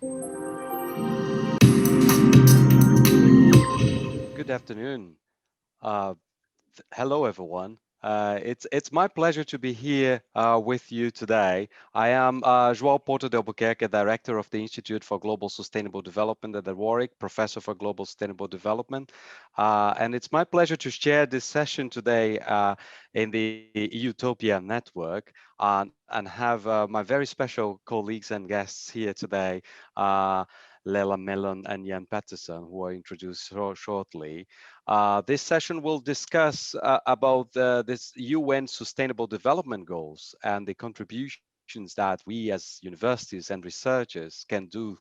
Good afternoon. Uh, Hello, everyone. It's my pleasure to be here with you today. I am João Porto de Albuquerque, Director of the Institute for Global Sustainable Development at the Warwick, Professor for Global Sustainable Development. And it's my pleasure to share this session today in the EUTOPIA network and have my very special colleagues and guests here today, Lela, Melon, and Jan Pettersson, who are introduced shortly. This session will discuss about this UN Sustainable Development Goals and the contributions that we as universities and researchers can do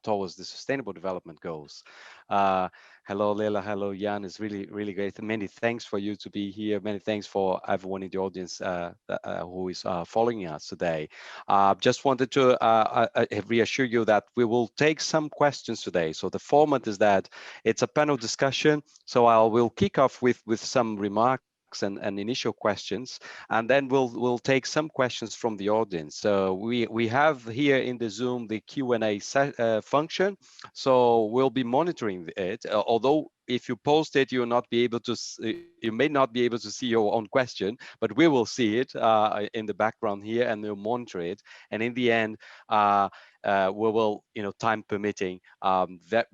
towards the Sustainable Development Goals. Uh, Hello, Lela. Hello, Jan. It's really great. Many thanks for you to be here. Many thanks for everyone in the audience who is following us today. Just wanted to reassure you that we will take some questions today. So the format is that it's a panel discussion. So I will kick off with some remarks and initial questions, and then we'll take some questions from the audience. So we have here in the Zoom the Q&A function. So we'll be monitoring it. Although if you post it, you'll not be able to. You may not be able to see your own question, but we will see it in the background here, and we'll monitor it. And in the end, we will, time permitting,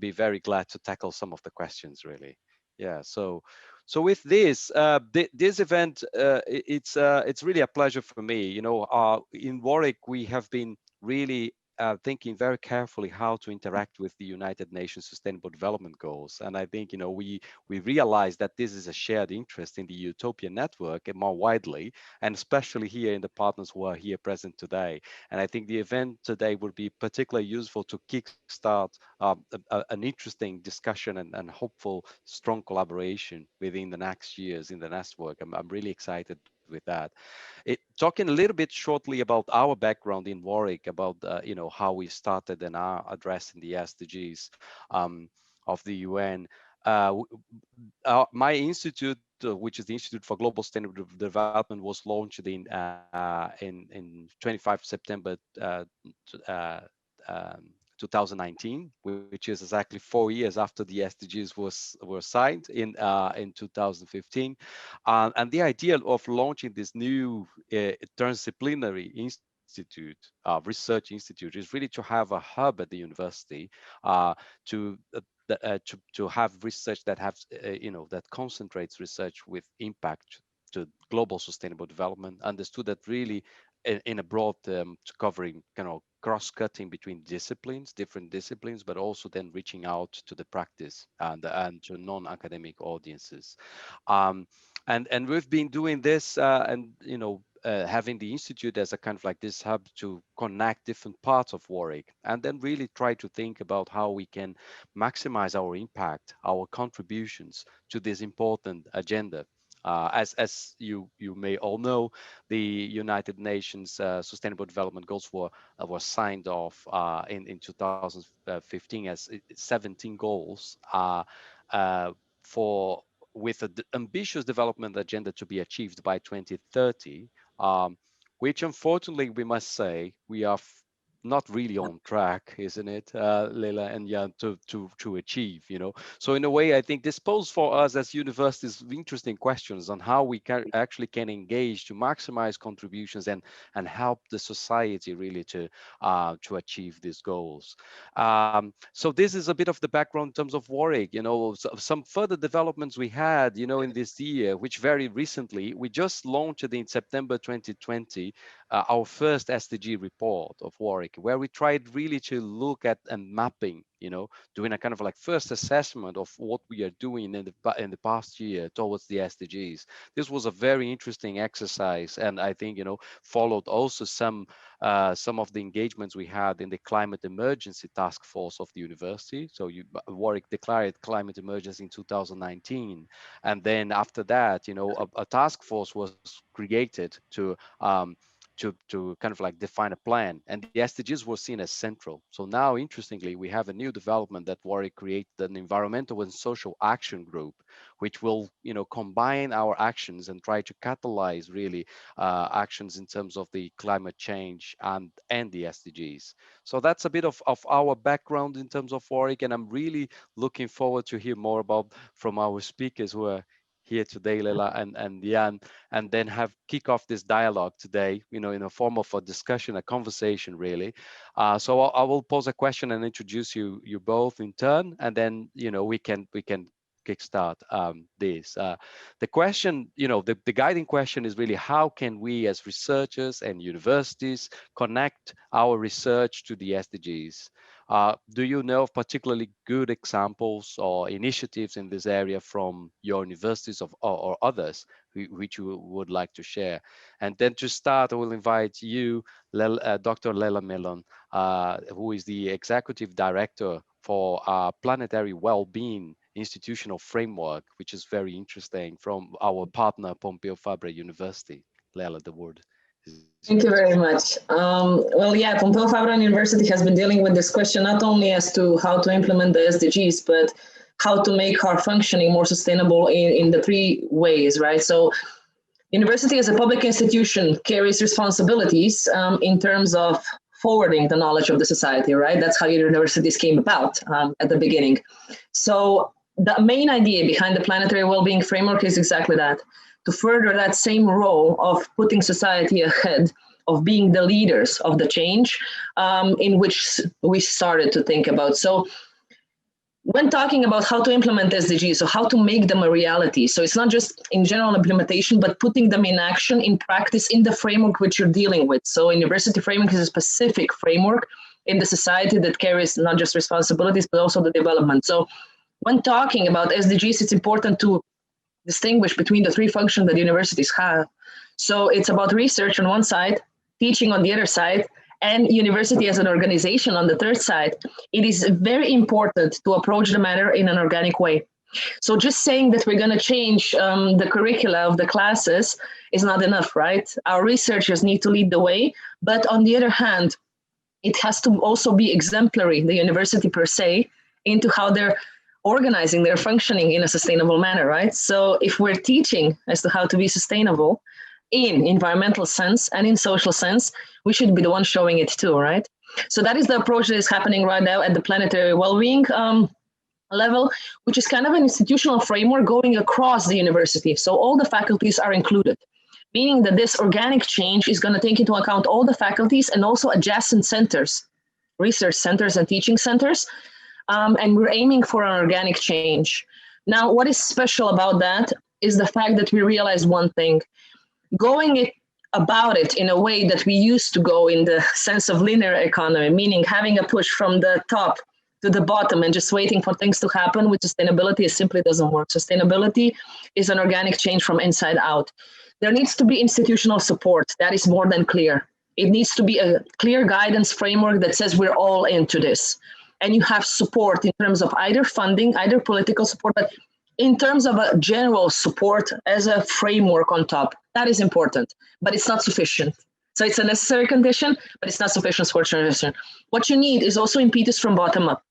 be very glad to tackle some of the questions. Really, yeah. So with this, this event, it's really a pleasure for me. In Warwick, we have been really thinking very carefully how to interact with the United Nations Sustainable Development Goals. And I think, we realize that this is a shared interest in the Utopia network and more widely, and especially here in the partners who are here present today. And I think the event today would be particularly useful to kickstart an interesting discussion and hopeful strong collaboration within the next years in the network. I'm really excited with that. Talking a little bit shortly about our background in Warwick, about how we started and are addressing the SDGs of the UN. My institute, which is the Institute for Global Sustainable Development, was launched in 25 September uh, um, 2019, which is exactly 4 years after the SDGs were signed in 2015. And the idea of launching this new transdisciplinary institute, research institute, is really to have a hub at the university to to have research that have that concentrates research with impact to global sustainable development, understood that really in a broad covering cross-cutting between disciplines, different disciplines, but also then reaching out to the practice and to non-academic audiences. um, and we've been doing this and having the institute as a kind of like this hub to connect different parts of Warwick, and then really try to think about how we can maximize our impact, our contributions to this important agenda. As you may all know, the United Nations Sustainable Development Goals were signed off in 2015 as 17 goals for with an ambitious development agenda to be achieved by 2030, which unfortunately we must say we are not really on track, isn't it, Lela and Jan, to achieve, So in a way, I think this poses for us as universities interesting questions on how we can engage to maximize contributions and help the society really to achieve these goals. So this is a bit of the background in terms of Warwick. Some further developments we had, in this year, which very recently we just launched in September 2020 our first SDG report of Warwick, where we tried really to look at and mapping, doing a kind of like first assessment of what we are doing in the past year towards the SDGs. This was a very interesting exercise, and I think followed also some of the engagements we had in the climate emergency task force of the university. So Warwick declared climate emergency in 2019, and then after that, a task force was created to to kind of like define a plan, and the SDGs were seen as central. So now, interestingly, we have a new development that Warwick created an environmental and social action group, which will, combine our actions and try to catalyze really actions in terms of the climate change and the SDGs. So that's a bit of our background in terms of Warwick, and I'm really looking forward to hear more about from our speakers who are here today, Lela and Jan, and then kick off this dialogue today, in a form of a discussion, a conversation, really. So I will pose a question and introduce you both in turn, and then we can kickstart this. The question, the guiding question is really, how can we as researchers and universities connect our research to the SDGs? Do you know of particularly good examples or initiatives in this area from your universities or others which you would like to share? And then to start, I will invite you, Dr. Lela Melon, who is the Executive Director for Planetary Wellbeing Institutional Framework, which is very interesting, from our partner, Pompeu Fabra University. Lela, the word. Thank you very much. Well, yeah, Pompeu Fabra University has been dealing with this question not only as to how to implement the SDGs, but how to make our functioning more sustainable in the three ways, right? So university as a public institution carries responsibilities in terms of forwarding the knowledge of the society, right? That's how universities came about at the beginning. So the main idea behind the Planetary Wellbeing Framework is exactly that, to further that same role of putting society ahead, of being the leaders of the change in which we started to think about. So when talking about how to implement SDGs, so how to make them a reality, so it's not just in general implementation, but putting them in action, in practice, in the framework which you're dealing with. So university framework is a specific framework in the society that carries not just responsibilities, but also the development. So when talking about SDGs, it's important to distinguish between the three functions that universities have. So it's about research on one side, teaching on the other side, and university as an organization on the third side. It is very important to approach the matter in an organic way. So just saying that we're going to change the curricula of the classes is not enough, right? Our researchers need to lead the way, but on the other hand, it has to also be exemplary, the university per se, into how they're organizing their functioning in a sustainable manner, right? So if we're teaching as to how to be sustainable in environmental sense and in social sense, we should be the one showing it too, right? So that is the approach that is happening right now at the Planetary Wellbeing level, which is kind of an institutional framework going across the university. So all the faculties are included, meaning that this organic change is going to take into account all the faculties and also adjacent centers, research centers and teaching centers. And we're aiming for an organic change. Now, what is special about that is the fact that we realized one thing. Going about it in a way that we used to go in the sense of linear economy, meaning having a push from the top to the bottom and just waiting for things to happen with sustainability, it simply doesn't work. Sustainability is an organic change from inside out. There needs to be institutional support. That is more than clear. It needs to be a clear guidance framework that says we're all into this. And you have support in terms of either funding, either political support, but in terms of a general support as a framework on top, that is important, but it's not sufficient. So it's a necessary condition, but it's not sufficient for transition. What you need is also impetus from bottom up.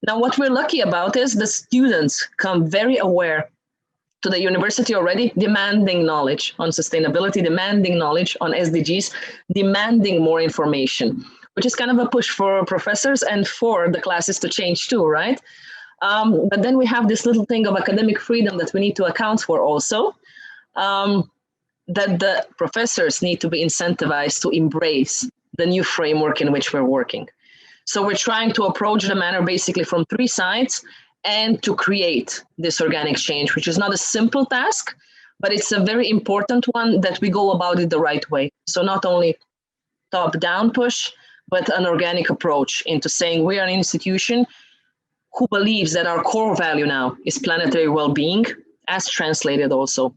Now, what we're lucky about is the students come very aware to the university already, demanding knowledge on sustainability, demanding knowledge on SDGs, demanding more information, which is kind of a push for professors and for the classes to change too, right? But then we have this little thing of academic freedom that we need to account for also, that the professors need to be incentivized to embrace the new framework in which we're working. So we're trying to approach the matter basically from three sides and to create this organic change, which is not a simple task, but it's a very important one that we go about it the right way. So not only top-down push, but an organic approach into saying we are an institution who believes that our core value now is planetary well-being, as translated also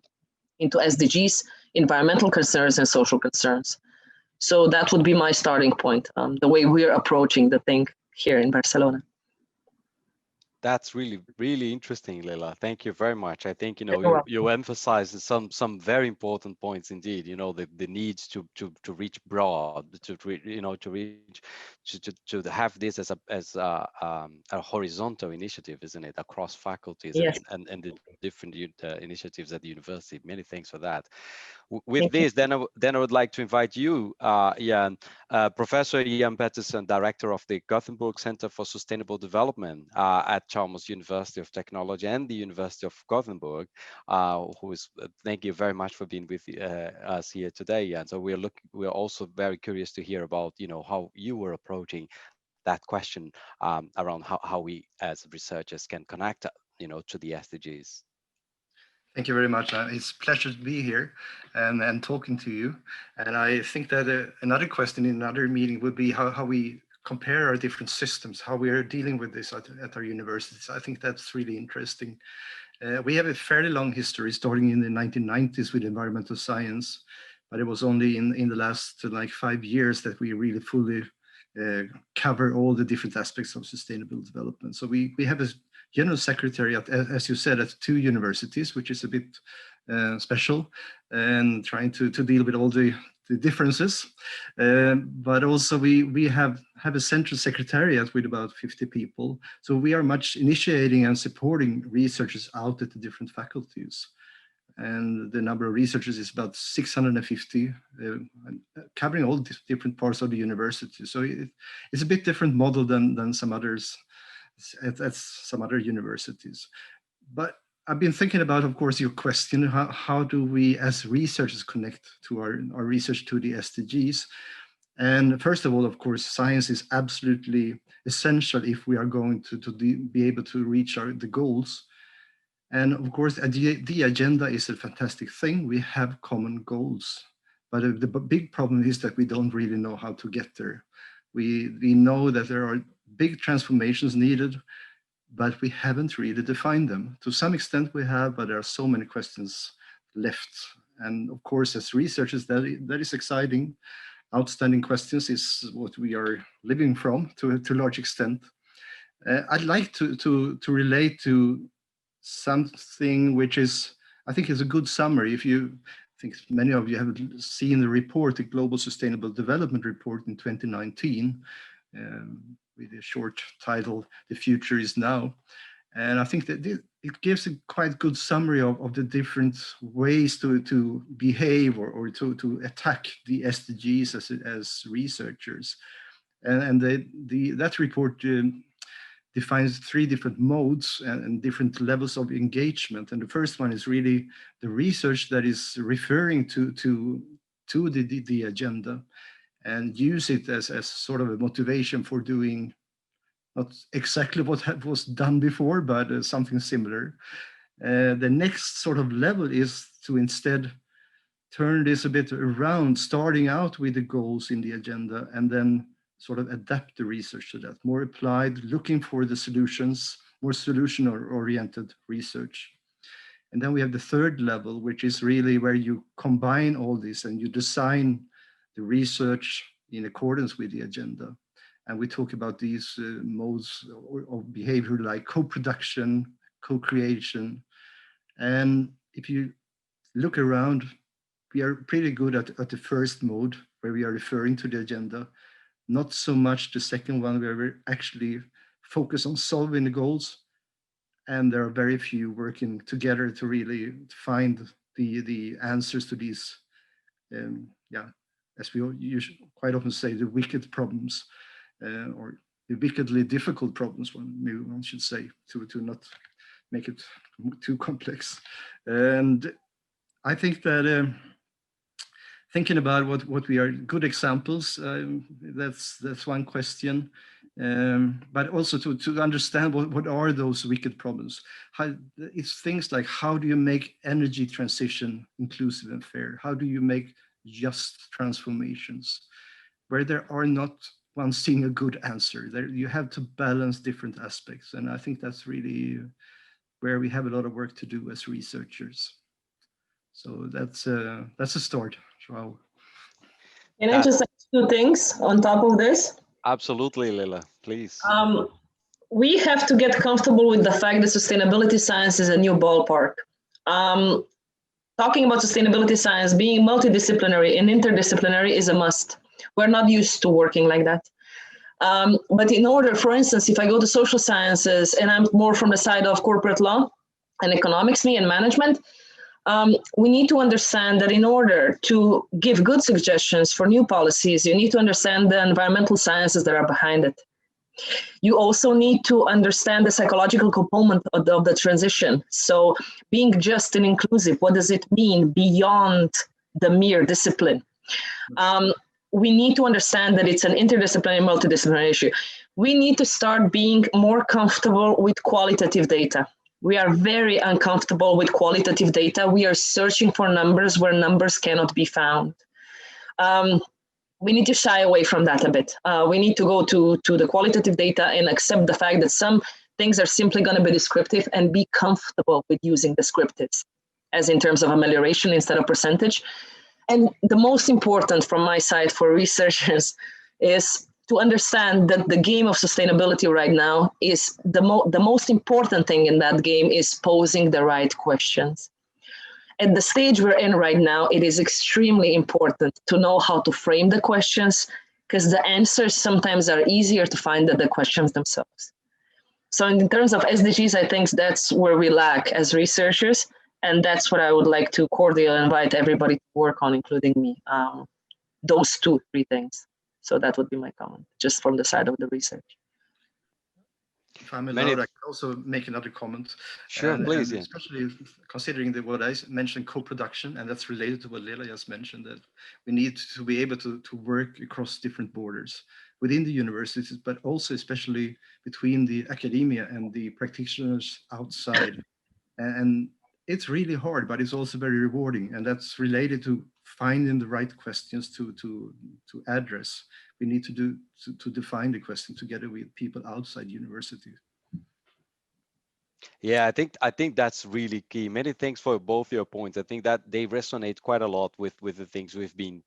into SDGs, environmental concerns and social concerns. So that would be my starting point, the way we're approaching the thing here in Barcelona. That's really, really interesting, Lela. Thank you very much. I think, You're you welcome. emphasize some very important points indeed, the needs to reach broad, to reach, to have this as a horizontal initiative, isn't it, across faculties Yes, and the different initiatives at the university. Many thanks for that. With thank you. this, then I would like to invite you, Jan, Professor Jan Pettersson, Director of the Gothenburg Center for Sustainable Development at Chalmers University of Technology and the University of Gothenburg, thank you very much for being with us here today. And so we're also very curious to hear about, how you were approaching that question around how we as researchers can connect, to the SDGs. Thank you very much. It's a pleasure to be here and talking to you. And I think that another question in another meeting would be how we compare our different systems, how we are dealing with this at our universities. I think that's really interesting. We have a fairly long history starting in the 1990s with environmental science, but it was only in the last 5 years that we really fully cover all the different aspects of sustainable development. So we have a general secretariat, as you said, at 2 universities, which is a bit special, and trying to deal with all the differences. But also we have a central secretariat with about 50 people. So we are much initiating and supporting researchers out at the different faculties. And the number of researchers is about 650, covering all different parts of the university. So it's a bit different model than some others at some other universities. But I've been thinking about, of course, your question, how do we as researchers connect to our research to the SDGs? And first of all, of course, science is absolutely essential if we are going to be able to reach the goals. And of course, the agenda is a fantastic thing. We have common goals, but the big problem is that we don't really know how to get there. We know that there are big transformations needed, but we haven't really defined them. To some extent we have, but there are so many questions left. And of course, as researchers, that is exciting. Outstanding questions is what we are living from to a large extent. I'd like to relate to something which I think is a good summary. I think many of you have seen the report, the Global Sustainable Development Report in 2019, with a short title, "The Future is Now." And I think that it gives a quite good summary of the different ways to behave or to attack the SDGs as researchers. And that report defines 3 different modes and different levels of engagement. And the first one is really the research that is referring to the agenda and use it as sort of a motivation for doing not exactly what was done before, but something similar. The next sort of level is to instead turn this a bit around, starting out with the goals in the agenda and then sort of adapt the research to that, more applied, looking for the solutions, more solution-oriented research. And then we have the third level, which is really where you combine all this and you design the research in accordance with the agenda. And we talk about these modes of behavior like co-production, co-creation. And if you look around, we are pretty good at the first mode where we are referring to the agenda. Not so much the second one where we actually focus on solving the goals. And there are very few working together to really find the answers to these, as we usually quite often say, the wicked problems, or the wickedly difficult problems, maybe one should say, to not make it too complex. And I think that thinking about what we are good examples, that's one question. But also to understand what are those wicked problems. It's things like, how do you make energy transition inclusive and fair? How do you make just transformations? Where there are not one seeing a good answer. There you have to balance different aspects. And I think that's really where we have a lot of work to do as researchers. So that's a start, João. Can I just add 2 things on top of this? Absolutely, Lela, please. we have to get comfortable with the fact that sustainability science is a new ballpark. Talking about sustainability science, being multidisciplinary and interdisciplinary is a must. We're not used to working like that. But in order, for instance, if I go to social sciences and I'm more from the side of corporate law and economics, me and management, we need to understand that in order to give good suggestions for new policies, you need to understand the environmental sciences that are behind it. You also need to understand the psychological component of the transition. So being just and inclusive, what does it mean beyond the mere discipline? We need to understand that it's an interdisciplinary, multidisciplinary issue. We need to start being more comfortable with qualitative data. We are very uncomfortable with qualitative data. We are searching for numbers where numbers cannot be found. We need to shy away from that a bit. We need to go to the qualitative data and accept the fact that some things are simply going to be descriptive and be comfortable with using descriptives as in terms of amelioration instead of percentage. And the most important from my side for researchers is to understand that the game of sustainability right now is the most important thing in that game is posing the right questions. At the stage we're in right now, it is extremely important to know how to frame the questions because the answers sometimes are easier to find than the questions themselves. So in terms of SDGs, I think that's where we lack as researchers. And that's what I would like to cordially invite everybody to work on, including me, those 2-3 things. So that would be my comment, just from the side of the research. If I'm allowed, I can also make another comment. Sure, please. And especially considering what I mentioned, co-production, and that's related to what Lela just mentioned, that we need to be able to work across different borders within the universities, but also especially between the academia and the practitioners outside. And it's really hard, but it's also very rewarding. And that's related to finding the right questions to address. We need to define the question together with people outside university. Yeah, I think that's really key. Many thanks for both your points. I think that they resonate quite a lot with the things we've been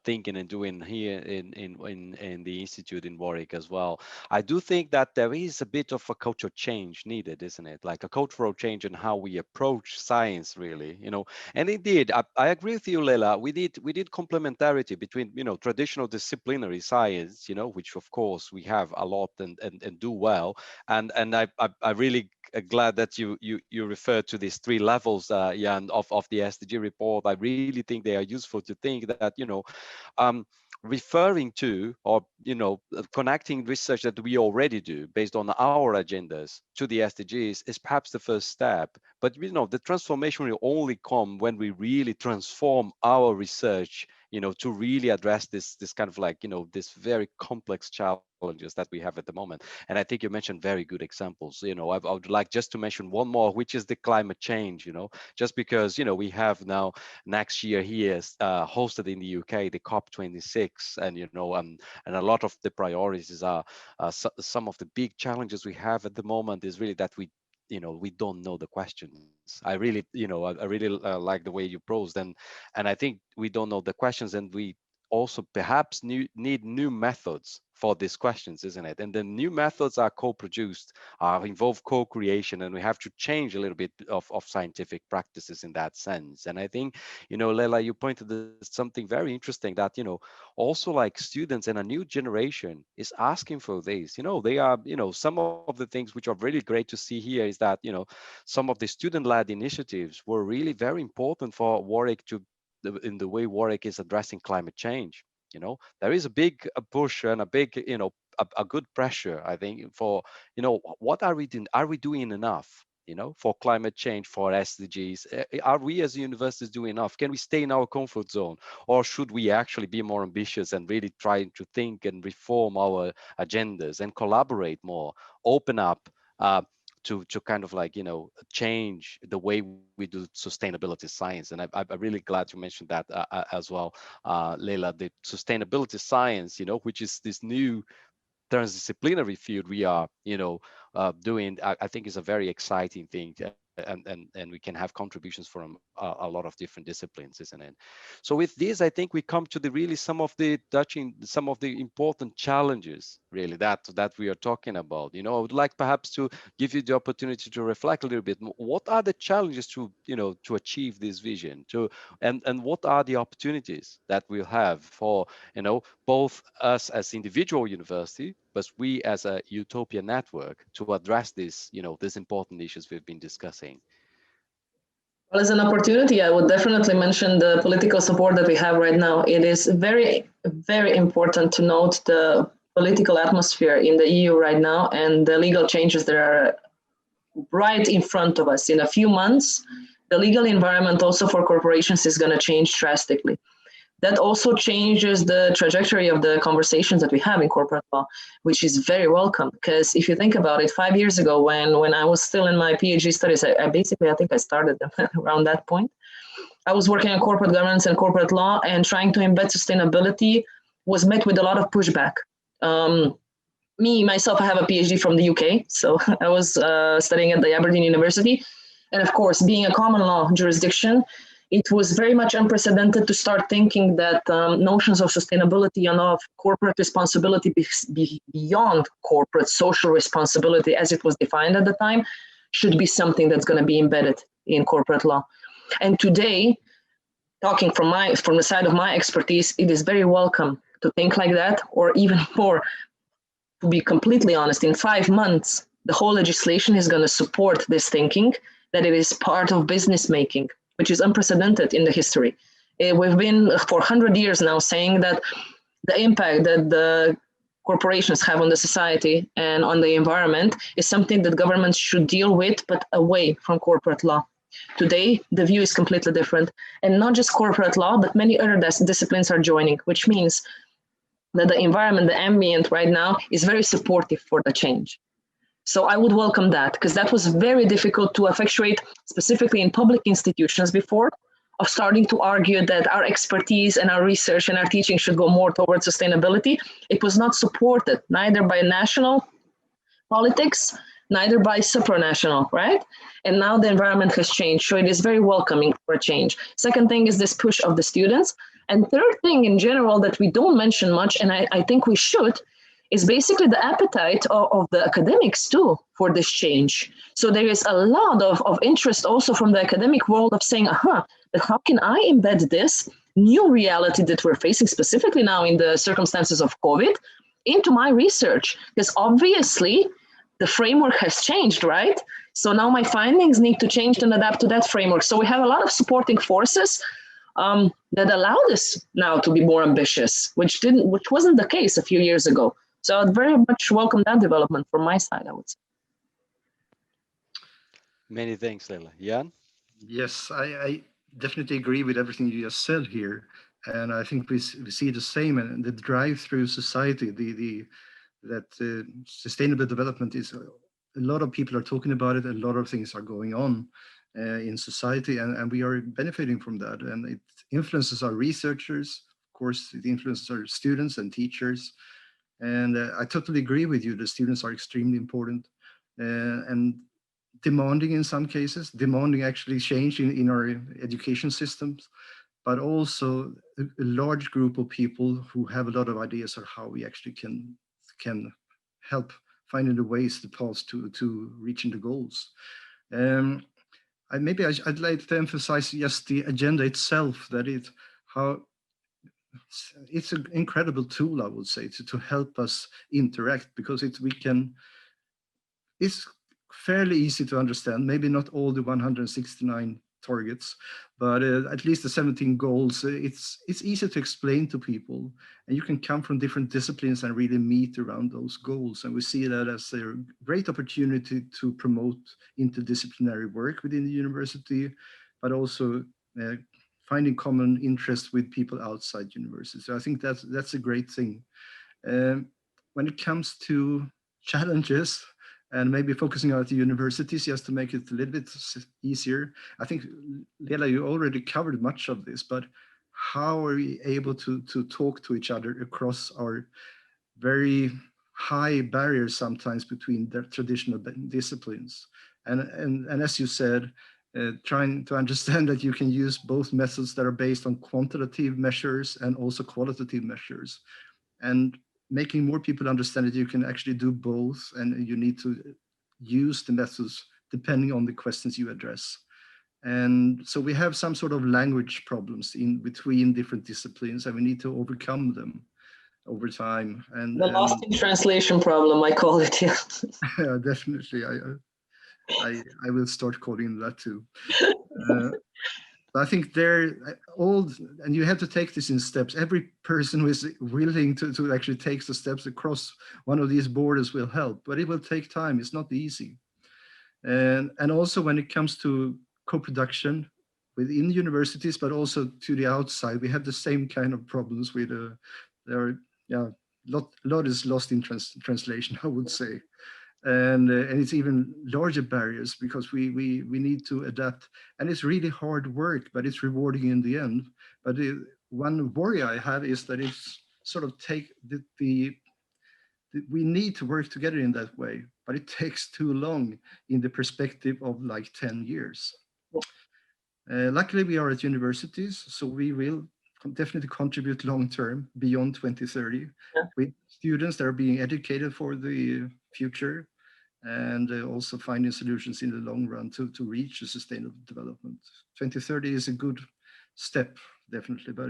thinking and doing here in the institute in Warwick as well. I do think that there is a bit of a cultural change needed, isn't it? Like a cultural change in how we approach science, really. You know, and indeed, I agree with you, Lela. We did complementarity between traditional disciplinary science, which of course we have a lot and do well, and I really glad that you referred to these 3 levels, Jan, of the SDG report. I really think they are useful to think that, referring to or, connecting research that we already do based on our agendas to the SDGs is perhaps the first step. But, the transformation will only come when we really transform our research, to really address this kind of like, this very complex challenges that we have at the moment. And I think you mentioned very good examples. I would like just to mention one more, which is the climate change, just because, we have now next year here hosted in the UK, the COP26, and, and a lot of the priorities are some of the big challenges we have at the moment is really that we don't know the questions. I really, I really like the way you posed, and I think we don't know the questions, and we also perhaps need new methods for these questions, isn't it? And the new methods are co-produced, involve co-creation, and we have to change a little bit of scientific practices in that sense. And I think, Lela, you pointed to something very interesting that, also like students and a new generation is asking for this. They are, some of the things which are really great to see here is that, some of the student-led initiatives were really very important for Warwick in the way Warwick is addressing climate change. There is a big push and a big, a good pressure, I think, for, what are we doing? Are we doing enough, for climate change, for SDGs? Are we as universities doing enough? Can we stay in our comfort zone? Or should we actually be more ambitious and really try to think and reform our agendas and collaborate more, open up, to kind of like, change the way we do sustainability science. And I'm really glad you mentioned that as well, Lela, the sustainability science, which is this new transdisciplinary field we are, doing, I think is a very exciting thing. and we can have contributions from a lot of different disciplines, isn't it? So with this, I think we come to the really some of the important challenges really that we are talking about. I would like perhaps to give you the opportunity to reflect a little bit. What are the challenges to to achieve this vision, and what are the opportunities that we'll have for both us as individual university, but we as a Utopia network to address these important issues we've been discussing? Well, as an opportunity, I would definitely mention the political support that we have right now. It is very, very important to note the political atmosphere in the EU right now and the legal changes that are right in front of us. In a few months, the legal environment also for corporations is going to change drastically. That also changes the trajectory of the conversations that we have in corporate law, which is very welcome. Because if you think about it, 5 years ago, when I was still in my PhD studies, I think I started them around that point. I was working on corporate governance and corporate law, and trying to embed sustainability was met with a lot of pushback. Myself, I have a PhD from the UK, so I was studying at the Aberdeen University. And of course, being a common law jurisdiction, it was very much unprecedented to start thinking that notions of sustainability and of corporate responsibility beyond corporate social responsibility as it was defined at the time should be something that's going to be embedded in corporate law. And today, talking from the side of my expertise, it is very welcome to think like that, or even more, to be completely honest, in 5 months, the whole legislation is going to support this thinking that it is part of business making, which is unprecedented in the history. We've been for 100 years now saying that the impact that the corporations have on the society and on the environment is something that governments should deal with, but away from corporate law. Today, the view is completely different. And not just corporate law, but many other disciplines are joining, which means that the environment, the ambient right now is very supportive for the change. So I would welcome that, because that was very difficult to effectuate, specifically in public institutions before, of starting to argue that our expertise and our research and our teaching should go more towards sustainability. It was not supported, neither by national politics, neither by supranational, right? And now the environment has changed, so it is very welcoming for a change. Second thing is this push of the students. And third thing in general that we don't mention much, and I think we should, is basically the appetite of the academics too for this change. So there is a lot of interest also from the academic world of saying, but how can I embed this new reality that we're facing, specifically now in the circumstances of COVID, into my research? Because obviously the framework has changed, right? So now my findings need to change and adapt to that framework. So we have a lot of supporting forces that allow us now to be more ambitious, which wasn't the case a few years ago. So I'd very much welcome that development from my side, I would say. Many thanks, Lela. Jan? Yes, I definitely agree with everything you just said here. And I think we see the same, and the drive through society, that sustainable development is, a lot of people are talking about it, a lot of things are going on in society, and we are benefiting from that. And it influences our researchers, of course, it influences our students and teachers. And I totally agree with you, the students are extremely important and demanding in some cases, demanding actually change in our education systems, but also a large group of people who have a lot of ideas on how we actually can help finding the ways, the paths to reaching the goals. I'd like to emphasize just the agenda itself, that it's an incredible tool, I would say, to help us interact, because it's fairly easy to understand, maybe not all the 169 targets, but at least the 17 goals. It's easy to explain to people, and you can come from different disciplines and really meet around those goals. And we see that as a great opportunity to promote interdisciplinary work within the university, but also finding common interests with people outside university. So I think that's a great thing. When it comes to challenges, and maybe focusing on the universities just to make it a little bit easier, I think, Lela, you already covered much of this, but how are we able to talk to each other across our very high barriers sometimes between the traditional disciplines? And as you said, trying to understand that you can use both methods that are based on quantitative measures and also qualitative measures, and making more people understand that you can actually do both, and you need to use the methods depending on the questions you address. And so we have some sort of language problems in between different disciplines, and we need to overcome them over time. And The lost in translation problem, I call it. Yeah. yeah, definitely. I will start calling that too. I think they're all, and you have to take this in steps. Every person who is willing to actually take the steps across one of these borders will help, but it will take time. It's not easy. And also when it comes to co-production within universities, but also to the outside, we have the same kind of problems with there are, yeah, lot is lost in translation, I would say. And it's even larger barriers because we need to adapt, and it's really hard work, but it's rewarding in the end. But one worry I have is that it's sort of we need to work together in that way, but it takes too long in the perspective of like 10 years. Luckily, we are at universities, so we will definitely contribute long term beyond 2030 with students that are being educated for the future, and also finding solutions in the long run to reach a sustainable development. 2030 is a good step, definitely, but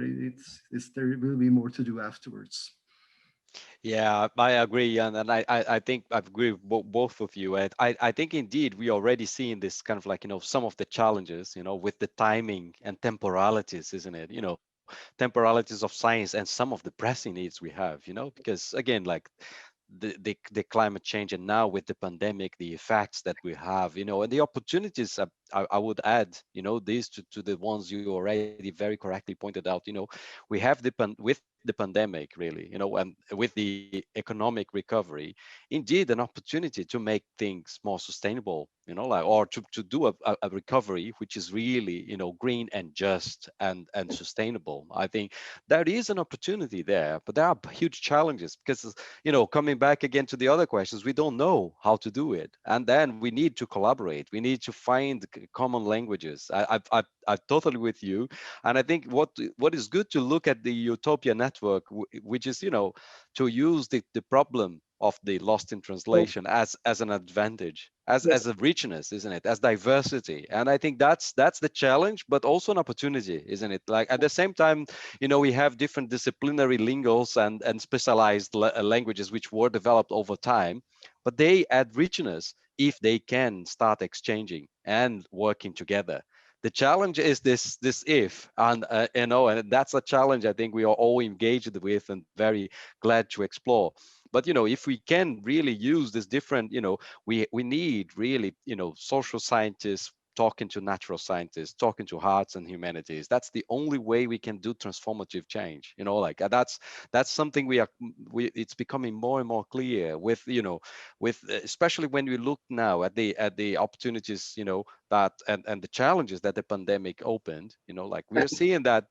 there will be more to do afterwards. Yeah, I agree, and I think I agree with both of you. And I think indeed we already seeing this kind of like, some of the challenges, with the timing and temporalities, isn't it? Temporalities of science and some of the pressing needs we have, because again, like the climate change, and now with the pandemic, the effects that we have, and the opportunities, I would add, these to the ones you already very correctly pointed out. We have with the pandemic, really, and with the economic recovery, indeed an opportunity to make things more sustainable, like, or to do a recovery which is really, green and just and sustainable. I think there is an opportunity there, but there are huge challenges because, coming back again to the other questions, we don't know how to do it, and then we need to collaborate. We need to find common languages. I'm totally with you, and I think what is good to look at the EUTOPIA network, which is, to use the problem of the lost in translation as an advantage, as a richness, isn't it? As diversity. And I think that's the challenge, but also an opportunity, isn't it? Like at the same time, we have different disciplinary lingos and specialized languages which were developed over time, but they add richness if they can start exchanging and working together. The challenge is this if, and and that's a challenge I think we are all engaged with and very glad to explore. But if we can really use this different, we need really, social scientists talking to natural scientists, talking to arts and humanities. That's the only way we can do transformative change. Like that's something it's becoming more and more clear with, with especially when we look now at the opportunities, that and the challenges that the pandemic opened. Like we are seeing that,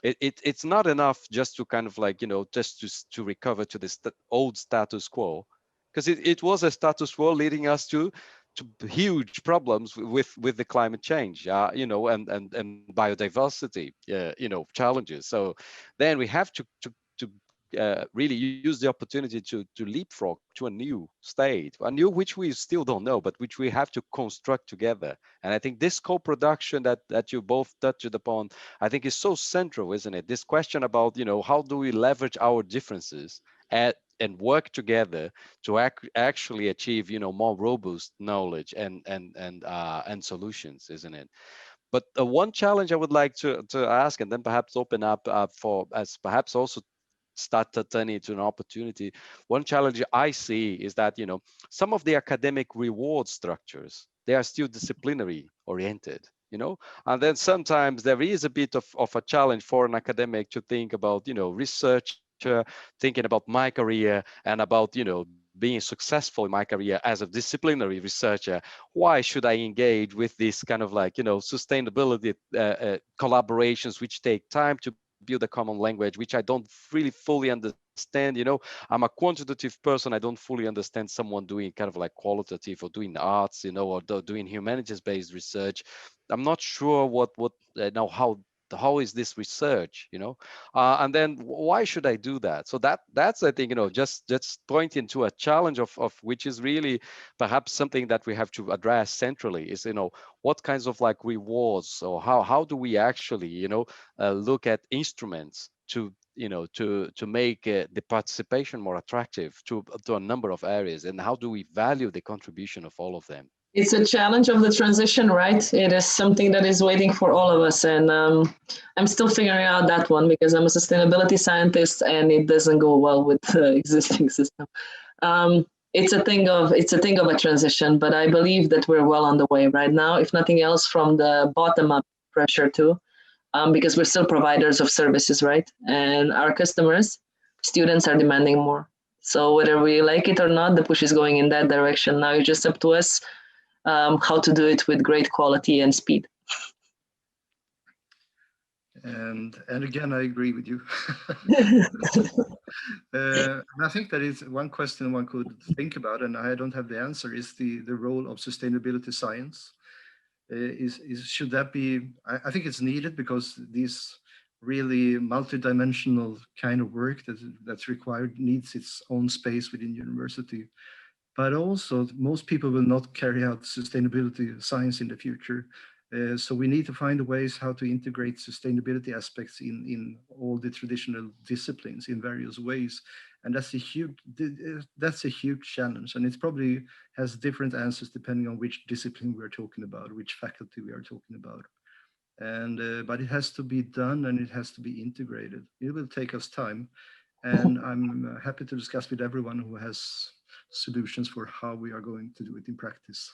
it's not enough just to kind of like, just to recover to this old status quo, because it was a status quo leading us to huge problems with the climate change, and biodiversity, challenges. So then we have to really use the opportunity to leapfrog to a new state, which we still don't know, but which we have to construct together. And I think this co-production that you both touched upon, I think is so central, isn't it? This question about, how do we leverage our differences and work together to actually achieve, more robust knowledge and solutions, isn't it? But one challenge I would like to ask, and then perhaps open up for, as perhaps also start to turn into an opportunity. One challenge I see is that, some of the academic reward structures, they are still disciplinary oriented, and then sometimes there is a bit of a challenge for an academic to think about, research, thinking about my career and about, being successful in my career as a disciplinary researcher. Why should I engage with this kind of like, sustainability collaborations which take time to build a common language, which I don't really fully understand understand, you know, I'm a quantitative person. I don't fully understand someone doing kind of like qualitative or doing arts, you know, or doing humanities-based research. I'm not sure what now how is this research, you know, and then why should I do that? So that's I think, you know, just pointing to a challenge of which is really perhaps something that we have to address centrally is, you know, what kinds of like rewards, or how do we actually, you know, look at instruments to, you know, to make the participation more attractive to a number of areas, and how do we value the contribution of all of them? It's a challenge of the transition, right? It is something that is waiting for all of us, and I'm still figuring out that one because I'm a sustainability scientist, and it doesn't go well with the existing system. It's a thing of a transition, but I believe that we're well on the way right now, if nothing else, from the bottom up pressure too, because we're still providers of services, right? And our customers, students, are demanding more. So whether we like it or not, the push is going in that direction. Now it's just up to us how to do it with great quality and speed. And again, I agree with you. And I think that is one question one could think about, and I don't have the answer, is the role of sustainability science. Should that be, I think it's needed because this really multidimensional kind of work that's required needs its own space within university. But also, most people will not carry out sustainability science in the future. So we need to find ways how to integrate sustainability aspects in all the traditional disciplines in various ways. And that's a huge challenge. And it probably has different answers depending on which discipline we're talking about, which faculty we are talking about. And but it has to be done, and it has to be integrated. It will take us time. And I'm happy to discuss with everyone who has solutions for how we are going to do it in practice.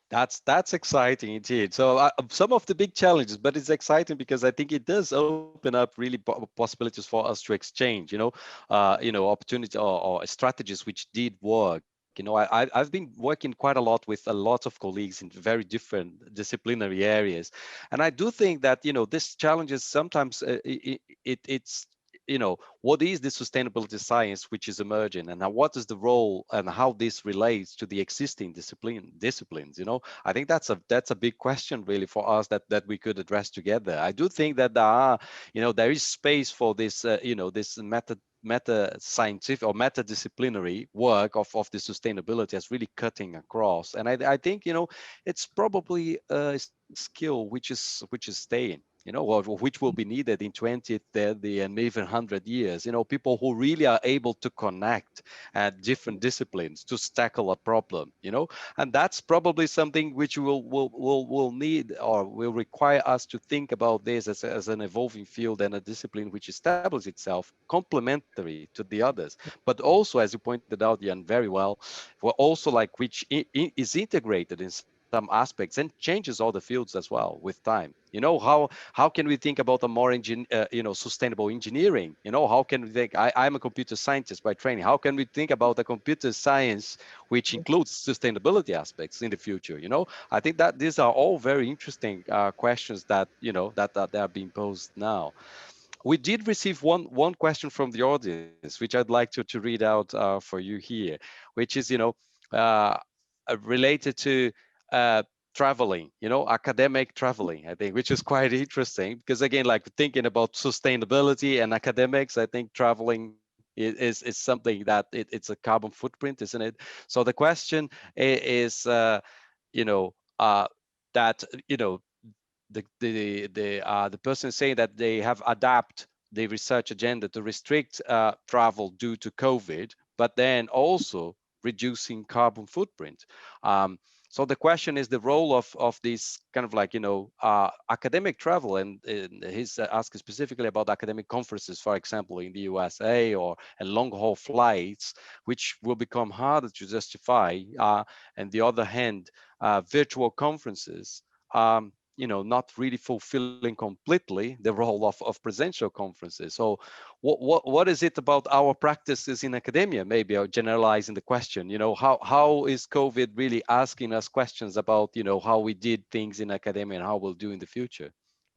That's exciting indeed. So some of the big challenges, but it's exciting because I think it does open up really possibilities for us to exchange, you know, opportunity or strategies which did work. You know, I've been working quite a lot with a lot of colleagues in very different disciplinary areas, and I do think that, you know, this challenges sometimes it's, you know, what is the sustainability science which is emerging, and what is the role and how this relates to the existing disciplines. You know, I think that's a big question really for us that we could address together. I do think that there are, you know, there is space for this, you know, this meta scientific or meta disciplinary work of the sustainability as really cutting across, and I think, you know, it's probably a skill which is staying, you know, or which will be needed in 20, 30, and even 100 years. You know, people who really are able to connect different disciplines to tackle a problem, you know, and that's probably something which will need or will require us to think about this as an evolving field and a discipline which establishes itself complementary to the others, but also, as you pointed out, Jan, very well, also like which is integrated in some aspects and changes all the fields as well with time. You know, how can we think about a more you know, sustainable engineering? You know, how can we think? I'm a computer scientist by training. How can we think about a computer science which includes sustainability aspects in the future? You know, I think that these are all very interesting questions that, you know, that are being posed now. We did receive one question from the audience, which I'd like to read out for you here, which is, you know, uh, related to traveling, you know, academic traveling, I think, which is quite interesting because, again, like thinking about sustainability and academics, I think traveling is something that it's a carbon footprint, isn't it? So the question is, you know, that, you know, the person is saying that they have adapted the research agenda to restrict travel due to COVID, but then also reducing carbon footprint. So the question is the role of this kind of like, you know, academic travel, and he's asking specifically about academic conferences, for example, in the USA, or long haul flights, which will become harder to justify. And the other hand, virtual conferences, you know, not really fulfilling completely the role of presential conferences. So what is it about our practices in academia, maybe, or generalizing the question, you know, how is COVID really asking us questions about, you know, how we did things in academia and how we'll do in the future?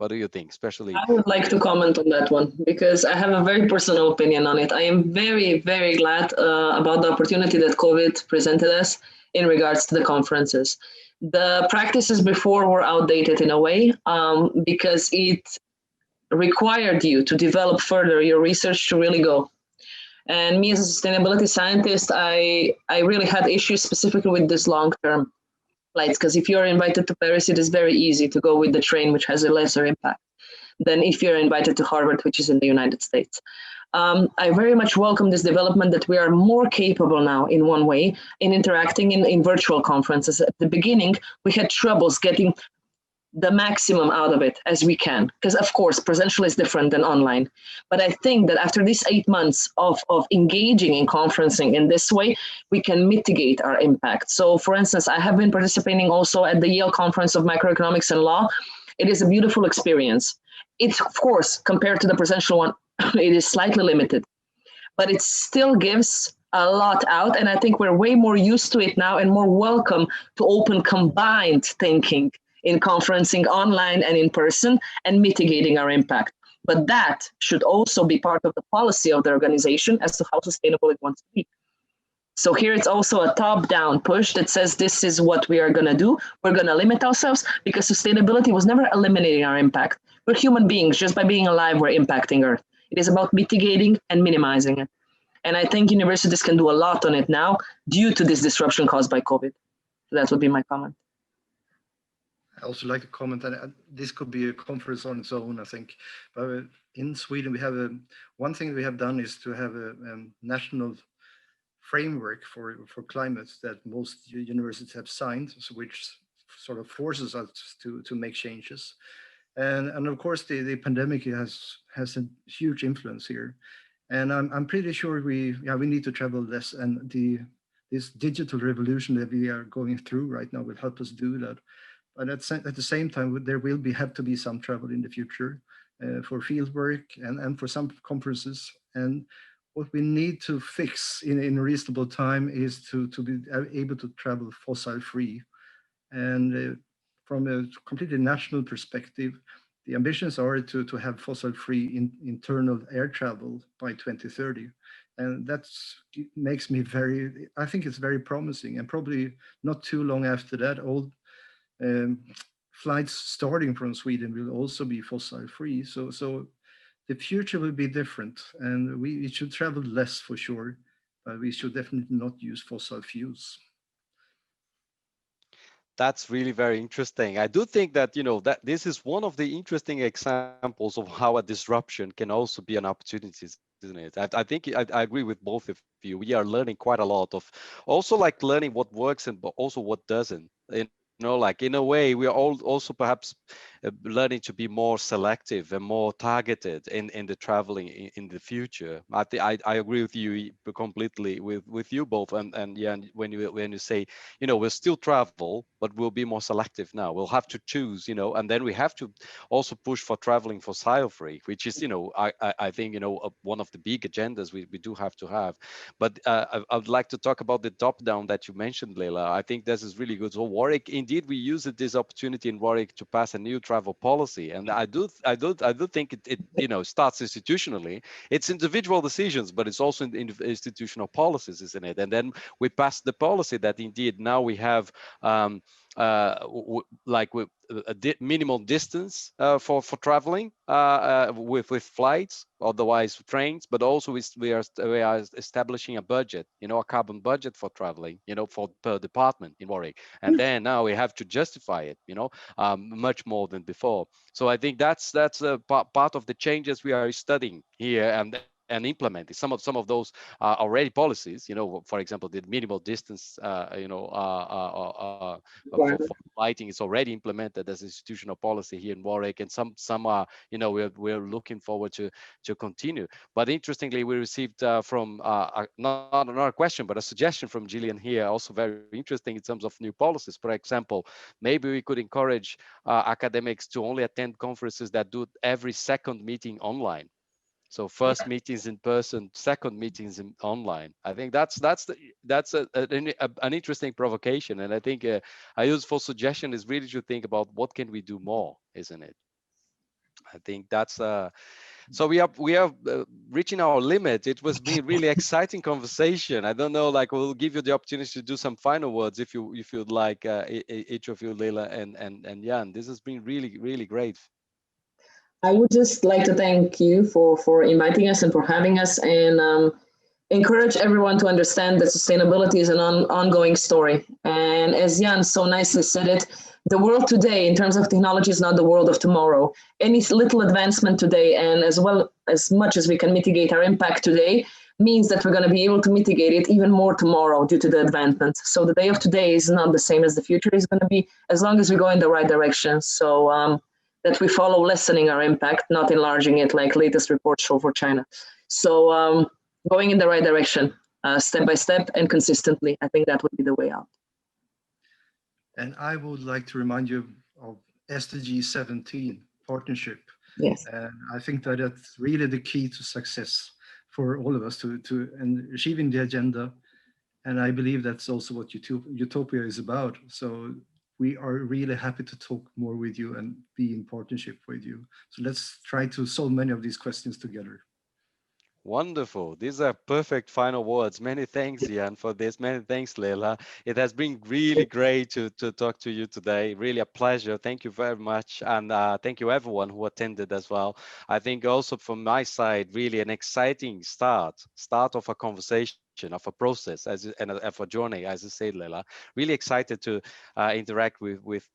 What do you think, especially? I would like to comment on that one because I have a very personal opinion on it. I am very, very glad about the opportunity that COVID presented us in regards to the conferences. The practices before were outdated in a way because it required you to develop further your research to really go. And me as a sustainability scientist, I really had issues specifically with this long-term flights because if you're invited to Paris, it is very easy to go with the train, which has a lesser impact than if you're invited to Harvard, which is in the United States. I very much welcome this development that we are more capable now in one way in interacting in virtual conferences. At the beginning, we had troubles getting the maximum out of it as we can, because of course, presential is different than online. But I think that after these 8 months of engaging in conferencing in this way, we can mitigate our impact. So for instance, I have been participating also at the Yale Conference of Macroeconomics and Law. It is a beautiful experience. It's, of course, compared to the presential one, it is slightly limited, but it still gives a lot out. And I think we're way more used to it now and more welcome to open combined thinking in conferencing online and in person and mitigating our impact. But that should also be part of the policy of the organization as to how sustainable it wants to be. So here it's also a top-down push that says this is what we are going to do. We're going to limit ourselves because sustainability was never eliminating our impact. We're human beings. Just by being alive, we're impacting Earth. It is about mitigating and minimizing it. And I think universities can do a lot on it now due to this disruption caused by COVID. So that would be my comment. I also like to comment that this could be a conference on its own, I think. But in Sweden, we have one thing we have done is to have a national framework for climate that most universities have signed, so which sort of forces us to make changes. And of course, the pandemic has a huge influence here. And I'm pretty sure we need to travel less, and this digital revolution that we are going through right now will help us do that. But at the same time, there will have to be some travel in the future for field work and for some conferences. And what we need to fix in a reasonable time is to be able to travel fossil free. And from a completely national perspective, the ambitions are to have fossil free internal air travel by 2030. And that makes me I think it's very promising. And probably not too long after that, all flights starting from Sweden will also be fossil free. So the future will be different, and we should travel less for sure, but we should definitely not use fossil fuels. That's really very interesting. I do think that, that this is one of the interesting examples of how a disruption can also be an opportunity, isn't it? I think I agree with both of you. We are learning quite a lot of also like learning what works and but also what doesn't. Like in a way, we are all also perhaps learning to be more selective and more targeted in the traveling in the future. I agree with you completely with you both. And yeah, when you say, we'll still travel, but we'll be more selective now. We'll have to choose, and then we have to also push for traveling fossil-free, which is, I think, one of the big agendas we do have to have. But I would like to talk about the top-down that you mentioned, Lela. I think this is really good. So Warwick, indeed, we used this opportunity in Warwick to pass a new travel policy, and I do think it starts institutionally. It's individual decisions, but it's also in institutional policies, isn't it? And then we passed the policy that indeed now we have minimal distance for traveling with flights, otherwise trains, but also we are establishing a budget, a carbon budget for traveling, for per department in Warwick, and then now we have to justify it, much more than before. So I think that's a part of the changes we are studying here and implementing. Some of those are already policies, for example, the minimal distance, for lighting is already implemented as institutional policy here in Warwick, and some are, we're looking forward to continue. But interestingly, we received from not another question, but a suggestion from Gillian here, also very interesting in terms of new policies. For example, maybe we could encourage academics to only attend conferences that do every second meeting online. So first meetings in person, second meetings online. I think that's an interesting provocation, and I think a useful suggestion is really to think about what can we do more, isn't it? I think that's so we are reaching our limit. It was been really exciting conversation. I don't know, like we'll give you the opportunity to do some final words if you'd like, each of you, Lela and Jan. This has been really great. I would just like to thank you for inviting us and for having us, and encourage everyone to understand that sustainability is an ongoing story. And as Jan so nicely said it, the world today in terms of technology is not the world of tomorrow. Any little advancement today, and as much as we can mitigate our impact today, means that we're going to be able to mitigate it even more tomorrow due to the advancement. So the day of today is not the same as the future is going to be, as long as we go in the right direction. So that we follow lessening our impact, not enlarging it like latest reports show for China. So going in the right direction, step by step and consistently, I think that would be the way out. And I would like to remind you of SDG 17 partnership. Yes. And I think that that's really the key to success for all of us to achieving the agenda. And I believe that's also what EUTOPIA is about. So we are really happy to talk more with you and be in partnership with you. So let's try to solve many of these questions together. Wonderful. These are perfect final words. Many thanks, Jan, for this. Many thanks, Lela. It has been really great to talk to you today. Really a pleasure. Thank you very much. And thank you everyone who attended as well. I think also from my side, really an exciting start of a conversation, of a process, and of a journey, as you said, Lela. Really excited to interact with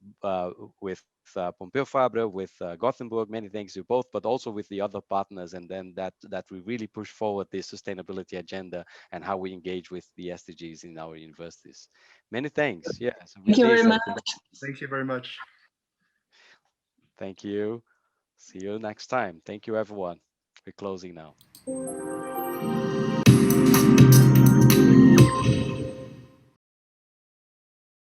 Pompeu Fabra, with Gothenburg. Many thanks to both, but also with the other partners, and then that we really push forward the sustainability agenda and how we engage with the SDGs in our universities. Many thanks. Yeah. So Thank you very much. Thank you very much. Thank you. See you next time. Thank you, everyone. We're closing now.